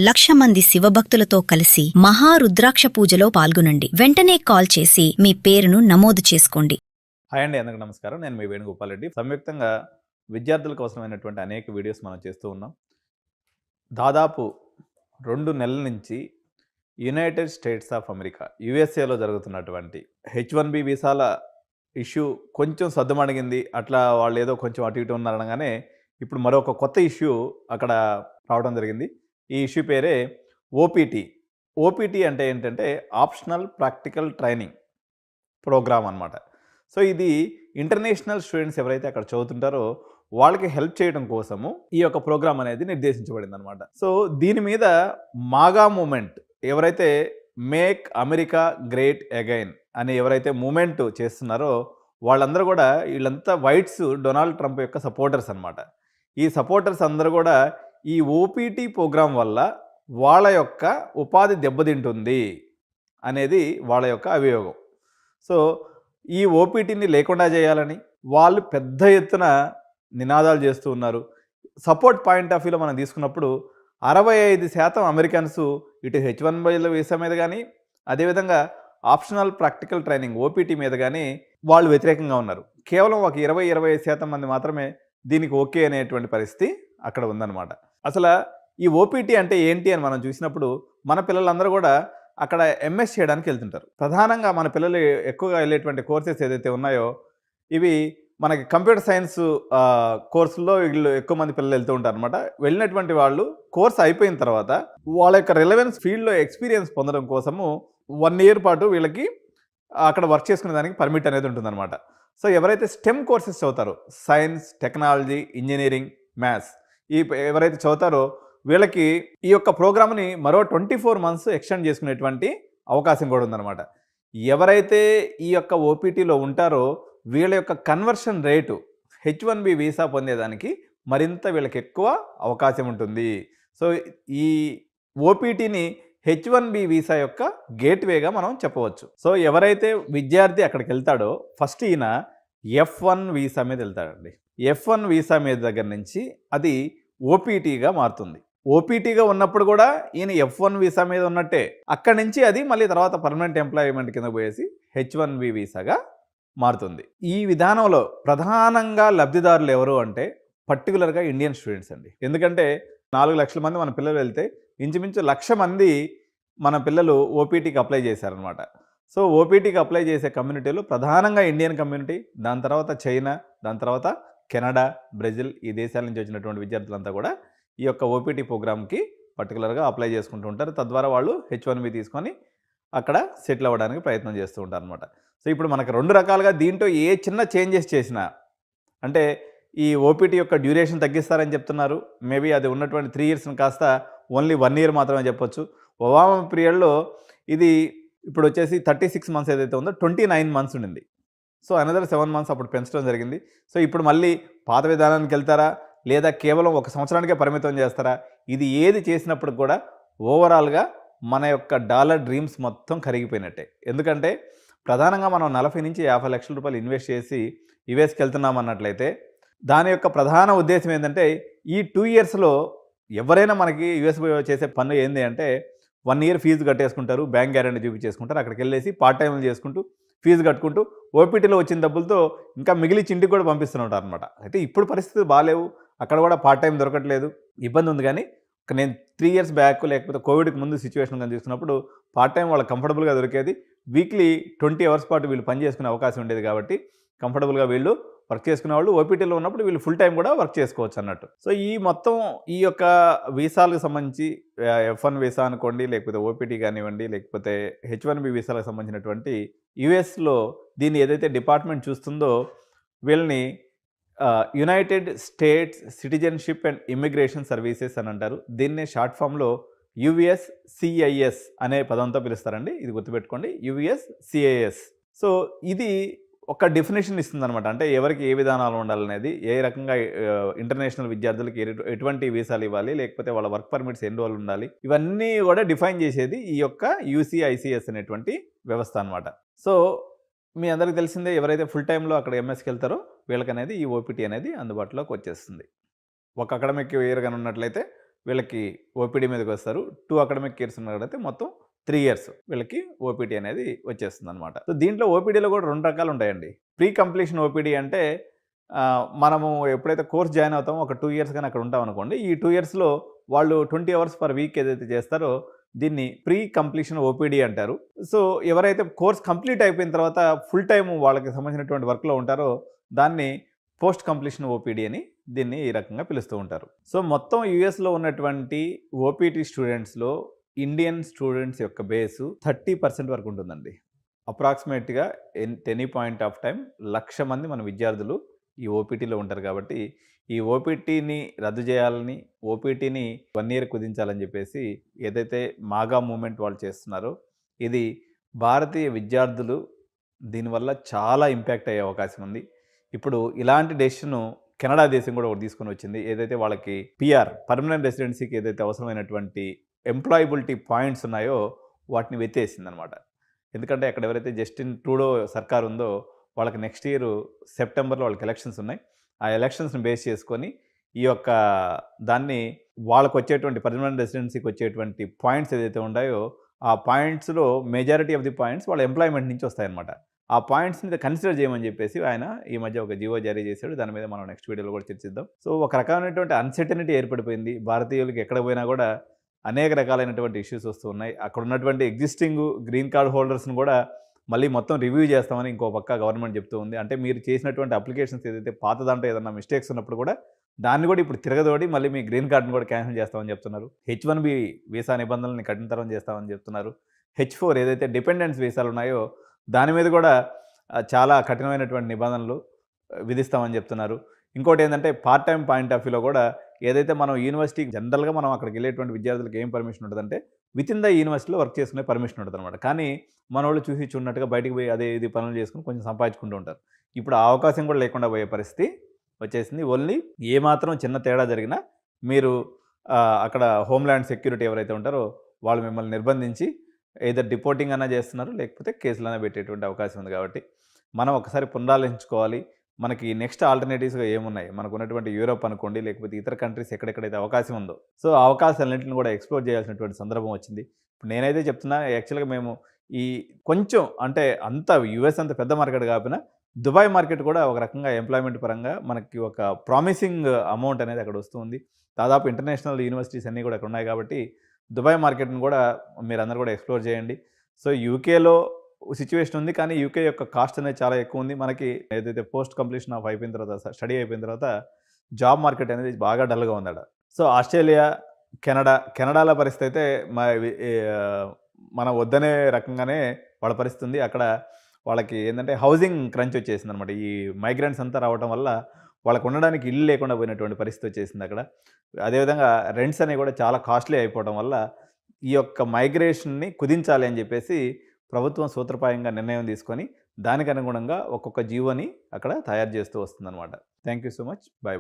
1,00,000 మంది శివభక్తులతో కలిసి మహారుద్రాక్ష పూజలో పాల్గొనండి. వెంటనే కాల్ చేసి మీ పేరును నమోదు చేసుకోండి. హాయ్ అండి, అందరికీ నమస్కారం. నేను మీ వేణుగోపాల్ రెడ్డి. సంయుక్తంగా విద్యార్థుల కోసమైనటువంటి అనేక వీడియోస్ మనం చేస్తూ ఉన్నాం. దాదాపు 2 నెలల నుంచి యునైటెడ్ స్టేట్స్ ఆఫ్ అమెరికా యుఎస్ఏలో జరుగుతున్నటువంటి H1B వీసాల ఇష్యూ కొంచెం సద్దుమణిగింది. అట్లా వాళ్ళు ఏదో కొంచెం అటు ఇటు ఉన్నారనగానే ఇప్పుడు మరొక కొత్త ఇష్యూ అక్కడ రావడం జరిగింది. ఈ ఇష్యూ పేరే ఓపీటీ. ఓపీటీ అంటే ఏంటంటే ఆప్షనల్ ప్రాక్టికల్ ట్రైనింగ్ ప్రోగ్రామ్ అనమాట. సో ఇది ఇంటర్నేషనల్ స్టూడెంట్స్ ఎవరైతే అక్కడ చదువుతుంటారో వాళ్ళకి హెల్ప్ చేయడం కోసము ఈ యొక్క ప్రోగ్రామ్ అనేది నిర్దేశించబడింది అనమాట. సో దీని మీద మాగా మూమెంట్ ఎవరైతే మేక్ అమెరికా గ్రేట్ అగైన్ అని ఎవరైతే మూమెంట్ చేస్తున్నారో వాళ్ళందరూ కూడా వీళ్ళంతా వైట్స్ డొనాల్డ్ ట్రంప్ యొక్క సపోర్టర్స్ అనమాట. ఈ సపోర్టర్స్ అందరూ కూడా ఈ ఓపీటీ ప్రోగ్రాం వల్ల వాళ్ళ యొక్క ఉపాధి దెబ్బతింటుంది అనేది వాళ్ళ యొక్క అభియోగం. సో ఈ ఓపీటీని లేకుండా చేయాలని వాళ్ళు పెద్ద ఎత్తున నినాదాలు చేస్తూ ఉన్నారు. సపోర్ట్ పాయింట్ ఆఫ్ వ్యూలో మనం తీసుకున్నప్పుడు 65% అమెరికన్స్ ఇటు H1B వీసా మీద కానీ అదేవిధంగా ఆప్షనల్ ప్రాక్టికల్ ట్రైనింగ్ ఓపీటీ మీద కానీ వాళ్ళు వ్యతిరేకంగా ఉన్నారు. కేవలం ఒక 20-25% మంది మాత్రమే దీనికి ఓకే అనేటువంటి పరిస్థితి అక్కడ ఉందన్నమాట. అసలు ఈ ఓపీటీ అంటే ఏంటి అని మనం చూసినప్పుడు మన పిల్లలందరూ కూడా అక్కడ ఎంఎస్ చేయడానికి వెళ్తుంటారు. ప్రధానంగా మన పిల్లలు ఎక్కువగా వెళ్ళేటువంటి కోర్సెస్ ఏదైతే ఉన్నాయో ఇవి మనకి కంప్యూటర్ సైన్స్ కోర్సుల్లో వీళ్ళు ఎక్కువ మంది పిల్లలు వెళ్తూ ఉంటారు అనమాట. వెళ్ళినటువంటి వాళ్ళు కోర్స్ అయిపోయిన తర్వాత వాళ్ళ యొక్క రిలవెన్స్ ఫీల్డ్లో ఎక్స్పీరియన్స్ పొందడం కోసము 1 year పాటు వీళ్ళకి అక్కడ వర్క్ చేసుకునే దానికి పర్మిట్ అనేది ఉంటుందన్నమాట. సో ఎవరైతే స్టెమ్ కోర్సెస్ చదువుతారో సైన్స్, టెక్నాలజీ, ఇంజనీరింగ్, మ్యాథ్స్ ఎవరైతే చదువుతారో వీళ్ళకి ఈ యొక్క ప్రోగ్రామ్ని మరో 24 months ఎక్స్టెండ్ చేసుకునేటువంటి అవకాశం కూడా ఉందన్నమాట. ఎవరైతే ఈ యొక్క ఓపీటీలో ఉంటారో వీళ్ళ యొక్క కన్వర్షన్ రేటు H1B వీసా పొందేదానికి మరింత వీళ్ళకి ఎక్కువ అవకాశం ఉంటుంది. సో ఈ ఓపీటీని H1B వీసా యొక్క గేట్వేగా మనం చెప్పవచ్చు. సో ఎవరైతే విద్యార్థి అక్కడికి వెళ్తాడో ఫస్ట్ ఈయన F1 వీసా మీద వెళ్తాడండి. F1 వీసా మీద దగ్గర నుంచి అది ఓపీటీగా మారుతుంది. ఓపీటీగా ఉన్నప్పుడు కూడా ఈయన F1 వీసా మీద ఉన్నట్టే. అక్కడి నుంచి అది మళ్ళీ తర్వాత పర్మనెంట్ ఎంప్లాయ్మెంట్ కింద పోయేసి H1B వీసాగా మారుతుంది. ఈ విధానంలో ప్రధానంగా లబ్ధిదారులు ఎవరు అంటే పర్టికులర్గా ఇండియన్ స్టూడెంట్స్ అండి. ఎందుకంటే 4 లక్షల మంది మన పిల్లలు వెళ్తే ఇంచుమించు 1,00,000 మంది మన పిల్లలు ఓపీటీకి అప్లై చేశారనమాట. సో ఓపీటీకి అప్లై చేసే కమ్యూనిటీలో ప్రధానంగా ఇండియన్ కమ్యూనిటీ, దాని తర్వాత చైనా, దాని తర్వాత కెనడా, బ్రెజిల్ ఈ దేశాల నుంచి వచ్చినటువంటి విద్యార్థులంతా కూడా ఈ యొక్క ఓపీటీ ప్రోగ్రామ్కి పర్టికులర్గా అప్లై చేసుకుంటూ ఉంటారు. తద్వారా వాళ్ళు H1B తీసుకొని అక్కడ సెటిల్ అవ్వడానికి ప్రయత్నం చేస్తూ ఉంటారు అనమాట. సో ఇప్పుడు మనకు 2 రకాలుగా దీంట్లో ఏ చిన్న చేంజెస్ చేసినా అంటే ఈ ఓపీటీ యొక్క డ్యూరేషన్ తగ్గిస్తారని చెప్తున్నారు. మేబీ అది ఉన్నటువంటి 3 yearsని కాస్త ఓన్లీ 1 year మాత్రమే చెప్పొచ్చు. ఒబామా పీరియడ్లో ఇది ఇప్పుడు వచ్చేసి 36 months ఏదైతే ఉందో 29 months ఉండింది. సో అనదర్ 7 months అప్పుడు పెంచడం జరిగింది. సో ఇప్పుడు మళ్ళీ పాత విధానానికి వెళ్తారా లేదా కేవలం 1 సంవత్సరానికే పరిమితం చేస్తారా? ఇది ఏది చేసినప్పుడు కూడా ఓవరాల్గా మన యొక్క డాలర్ డ్రీమ్స్ మొత్తం కరిగిపోయినట్టే. ఎందుకంటే ప్రధానంగా మనం 40-50 లక్షల రూపాయలు ఇన్వెస్ట్ చేసి యుఎస్కి వెళ్తున్నాం అన్నట్లయితే దాని యొక్క ప్రధాన ఉద్దేశం ఏంటంటే ఈ 2 yearsలో ఎవరైనా మనకి యుఎస్ చేసే పనులు ఏంటి అంటే 1 year ఫీజు కట్టేసుకుంటారు, బ్యాంక్ గ్యారెంటీ చూపించేసుకుంటారు, అక్కడికి వెళ్ళేసి పార్ట్ టైంలు చేసుకుంటూ ఫీజు కట్టుకుంటూ ఓపీటీలో వచ్చిన డబ్బులతో ఇంకా మిగిలిచి ఇంటికి కూడా పంపిస్తుంటారు అనమాట. అయితే ఇప్పుడు పరిస్థితులు బాగాలేవు, అక్కడ కూడా పార్ట్ టైం దొరకట్లేదు, ఇబ్బంది ఉంది. కానీ నేను 3 years బ్యాక్ లేకపోతే కోవిడ్కి ముందు సిచ్యువేషన్ కానీ తీసుకున్నప్పుడు పార్ట్ టైం వాళ్ళకి కంఫర్టబుల్గా దొరికేది. వీక్లీ 20 hours పాటు వీళ్ళు పని చేసుకునే అవకాశం ఉండేది కాబట్టి కంఫర్టబుల్గా వీళ్ళు వర్క్ చేసుకునే వాళ్ళు ఓపీటీలో ఉన్నప్పుడు వీళ్ళు ఫుల్ టైం కూడా వర్క్ చేసుకోవచ్చు అన్నట్టు. సో ఈ మొత్తం ఈ యొక్క వీసాలకు సంబంధించి F1 వీసా అనుకోండి, లేకపోతే ఓపీటీ కానివ్వండి, లేకపోతే H1B వీసాలకు సంబంధించినటువంటి యుఎస్లో దీన్ని ఏదైతే డిపార్ట్మెంట్ చూస్తుందో వీళ్ళని United states citizenship and immigration services అని అంటారు. దీన్నే షార్ట్ ఫామ్లో USCIS అనే పదంతో పిలుస్తారండి. ఇది గుర్తుపెట్టుకోండి, USCIS. సో ఇది ఒక డెఫినేషన్ ఇస్తుందన్నమాట. అంటే ఎవరికి ఏ విధానాలు ఉండాలనేది, ఏ రకంగా ఇంటర్నేషనల్ విద్యార్థులకి ఎటువంటి వీసాలు ఇవ్వాలి, లేకపోతే వాళ్ళ వర్క్ పర్మిట్స్ ఎన్ని రోజులు ఉండాలి, ఇవన్నీ కూడా డిఫైన్ చేసేది ఈ యొక్క UCICS అనేటువంటి వ్యవస్థ అనమాట. సో మీ అందరికీ తెలిసిందే, ఎవరైతే ఫుల్ టైంలో అక్కడ ఎంఎస్కి వెళ్తారో వీళ్ళకనేది ఈ ఓపీటీ అనేది అందుబాటులోకి వచ్చేస్తుంది. ఒక అకాడమిక్ ఇయర్ కానీ ఉన్నట్లయితే వీళ్ళకి ఓపీడీ మీదకి వస్తారు. 2 అకాడమిక్ ఇయర్స్ ఉన్నట్లయితే మొత్తం 3 ఇయర్స్ వీళ్ళకి ఓపీడీ అనేది వచ్చేస్తుందనమాట. సో దీంట్లో ఓపీడీలో కూడా 2 రకాలు ఉంటాయండి. ప్రీ కంప్లీషన్ ఓపీడీ అంటే మనము ఎప్పుడైతే కోర్స్ జాయిన్ అవుతామో ఒక 2 ఇయర్స్ గాని అక్కడ ఉంటామనుకోండి. ఈ 2 ఇయర్స్‌లో వాళ్ళు 20 అవర్స్ పర్ వీక్ ఏదైతే చేస్తారో దీన్ని ప్రీ కంప్లీషన్ ఓపీడీ అంటారు. సో ఎవరైతే కోర్స్ కంప్లీట్ అయిపోయిన తర్వాత ఫుల్ టైమ్ వాళ్ళకి సంబంధించినటువంటి వర్క్‌లో ఉంటారో దాన్ని పోస్ట్ కంప్లీషన్ ఓపీడీ అని దీన్ని ఈ రకంగా పిలుస్తూ ఉంటారు. సో మొత్తం యూఎస్‌లో ఉన్నటువంటి ఓపీటీ స్టూడెంట్స్‌లో ఇండియన్ స్టూడెంట్స్ యొక్క బేసు 30% వరకు ఉంటుందండి. అప్రాక్సిమేట్‌గా ఎనీ పాయింట్ ఆఫ్ టైమ్ 1,00,000 మంది మన విద్యార్థులు ఈ ఓపీటీలో ఉంటారు కాబట్టి ఈ ఓపీటీని రద్దు చేయాలని, ఓపీటీని 1 ఇయర్ కుదించాలని చెప్పేసి ఏదైతే మాగా మూవ్‌మెంట్ వాళ్ళు చేస్తున్నారో ఇది భారతీయ విద్యార్థులు దీనివల్ల చాలా ఇంపాక్ట్ అయ్యే అవకాశం ఉంది. ఇప్పుడు ఇలాంటి డెసిషను కెనడా దేశం కూడా ఒకటి తీసుకొని వచ్చింది. ఏదైతే వాళ్ళకి పీఆర్ పర్మనెంట్ రెసిడెన్సీకి ఏదైతే అవసరమైనటువంటి ఎంప్లాయబిలిటీ పాయింట్స్ ఉన్నాయో వాటిని వెత్తేసిందనమాట. ఎందుకంటే అక్కడ ఎవరైతే జస్టిన్ ట్రూడో సర్కార్ ఉందో వాళ్ళకి నెక్స్ట్ ఇయర్ సెప్టెంబర్లో వాళ్ళకి ఎలక్షన్స్ ఉన్నాయి. ఆ ఎలక్షన్స్‌ని బేస్ చేసుకొని ఈ యొక్క దాన్ని వాళ్ళకు వచ్చేటువంటి పర్మనెంట్ రెసిడెన్సీకి వచ్చేటువంటి పాయింట్స్ ఏదైతే ఉన్నాయో ఆ పాయింట్స్‌లో మెజారిటీ ఆఫ్ ది పాయింట్స్ వాళ్ళ ఎంప్లాయ్‌మెంట్ నుంచి వస్తాయన్నమాట. ఆ పాయింట్స్‌ని కన్సిడర్ చేయమని చెప్పేసి ఆయన ఈ మధ్య ఒక జీవో జారీ చేశాడు. దాని మీద మనం నెక్స్ట్ వీడియోలో కూడా చర్చిద్దాం. సో ఒక రకమైనటువంటి అన్సర్టనిటీ ఏర్పడిపోయింది. భారతీయులకి ఎక్కడ పోయినా కూడా అనేక రకాలైనటువంటి ఇష్యూస్ వస్తూ ఉన్నాయి. అక్కడ ఉన్నటువంటి ఎగ్జిస్టింగ్ గ్రీన్ కార్డ్ హోల్డర్స్‌ని కూడా మళ్ళీ మొత్తం రివ్యూ చేస్తామని ఇంకో పక్క గవర్నమెంట్ చెప్తూ ఉంది. అంటే మీరు చేసినటువంటి అప్లికేషన్స్ ఏదైతే పాత దాంట్లో ఏదైనా మిస్టేక్స్ ఉన్నప్పుడు కూడా దాన్ని కూడా ఇప్పుడు తిరగదోడి మళ్ళీ మీ గ్రీన్ కార్డ్‌ని కూడా క్యాన్సిల్ చేస్తామని చెప్తున్నారు. H1B వీసా నిబంధనల్ని కఠినతరం చేస్తామని చెప్తున్నారు. H4 ఏదైతే డిపెండెన్స్ వీసాలు ఉన్నాయో దాని మీద కూడా చాలా కఠినమైనటువంటి నిబంధనలు విధిస్తామని చెప్తున్నారు. ఇంకోటి ఏంటంటే పార్ట్ టైమ్ పాయింట్ ఆఫ్ వ్యూలో కూడా ఏదైతే మనం యూనివర్సిటీకి జనరల్గా మనం అక్కడికి వెళ్ళేటువంటి విద్యార్థులకు ఏం పర్మిషన్ ఉంటుందంటే వితిన్ ద యూనివర్సిటీలో వర్క్ చేసుకునే పర్మిషన్ ఉంటుందన్నమాట. కానీ మనోళ్ళు చూసి చూడనట్టుగా బయటికి పోయి అదే ఇది పనులు చేసుకుని కొంచెం సంపాదించుకుంటూ ఉంటారు. ఇప్పుడు ఆ అవకాశం కూడా లేకుండా పోయే పరిస్థితి వచ్చేసింది. ఓన్లీ ఏమాత్రం చిన్న తేడా జరిగినా మీరు అక్కడ హోమ్‌ల్యాండ్ సెక్యూరిటీ ఎవరైతే ఉంటారో వాళ్ళు మిమ్మల్ని నిర్బంధించి ఎయిదర్ డిపోర్టింగ్ అన్నా చేస్తున్నారు, లేకపోతే కేసులైనా పెట్టేటువంటి అవకాశం ఉంది. కాబట్టి మనం ఒకసారి పునరాలోచించుకోవాలి. మనకి నెక్స్ట్ ఆల్టర్నేటివ్స్‌గా ఏమున్నాయి? మనకు ఉన్నటువంటి యూరోప్ అనుకోండి, లేకపోతే ఇతర కంట్రీస్ ఎక్కడెక్కడైతే అవకాశం ఉందో, సో ఆ అవకాశాలన్నింటిని కూడా ఎక్స్‌ప్లోర్ చేయాల్సినటువంటి సందర్భం వచ్చింది. ఇప్పుడు నేనైతే చెప్తున్నా యాక్చువల్‌గా మేము ఈ కొంచెం అంటే అంత యూఎస్ అంత పెద్ద మార్కెట్ కాకపోయినా దుబాయ్ మార్కెట్ కూడా ఒక రకంగా ఎంప్లాయ్‌మెంట్ పరంగా మనకి ఒక ప్రామిసింగ్ అమౌంట్ అనేది అక్కడ వస్తుంది. దాదాపు ఇంటర్నేషనల్ యూనివర్సిటీస్ అన్నీ కూడా అక్కడ ఉన్నాయి కాబట్టి దుబాయ్ మార్కెట్‌ని కూడా మీరందరూ కూడా ఎక్స్‌ప్లోర్ చేయండి. సో యూకేలో సిట్యుయేషన్ ఉంది. కానీ యూకే యొక్క కాస్ట్ అనేది చాలా ఎక్కువ ఉంది. మనకి ఏదైతే పోస్ట్ కంప్లీషన్ ఆఫ్ అయిపోయిన తర్వాత స్టడీ అయిపోయిన తర్వాత జాబ్ మార్కెట్ అనేది బాగా డల్‌గా ఉందట. సో ఆస్ట్రేలియా, కెనడాల పరిస్థితి అయితే మనం వద్దనే రకంగానే వాళ్ళ పరిస్థితి ఉంది. అక్కడ వాళ్ళకి ఏంటంటే హౌసింగ్ క్రంచ్ వచ్చేసిందనమాట. ఈ మైగ్రెంట్స్ అంతా రావడం వల్ల వాళ్ళకు ఉండడానికి ఇల్లు లేకుండా పోయినటువంటి పరిస్థితి వచ్చేసింది అక్కడ. అదేవిధంగా రెంట్స్ అనేవి కూడా చాలా కాస్ట్లీ అయిపోవడం వల్ల ఈ యొక్క మైగ్రేషన్‌ని కుదించాలి అని చెప్పేసి ప్రభుత్వం సూత్రప్రాయంగా నిర్ణయం తీసుకొని దానికి అనుగుణంగా ఒక్కొక్క జీవోని అక్కడ తయారు చేస్తూ వస్తుందన్నమాట. Thank you so much. By.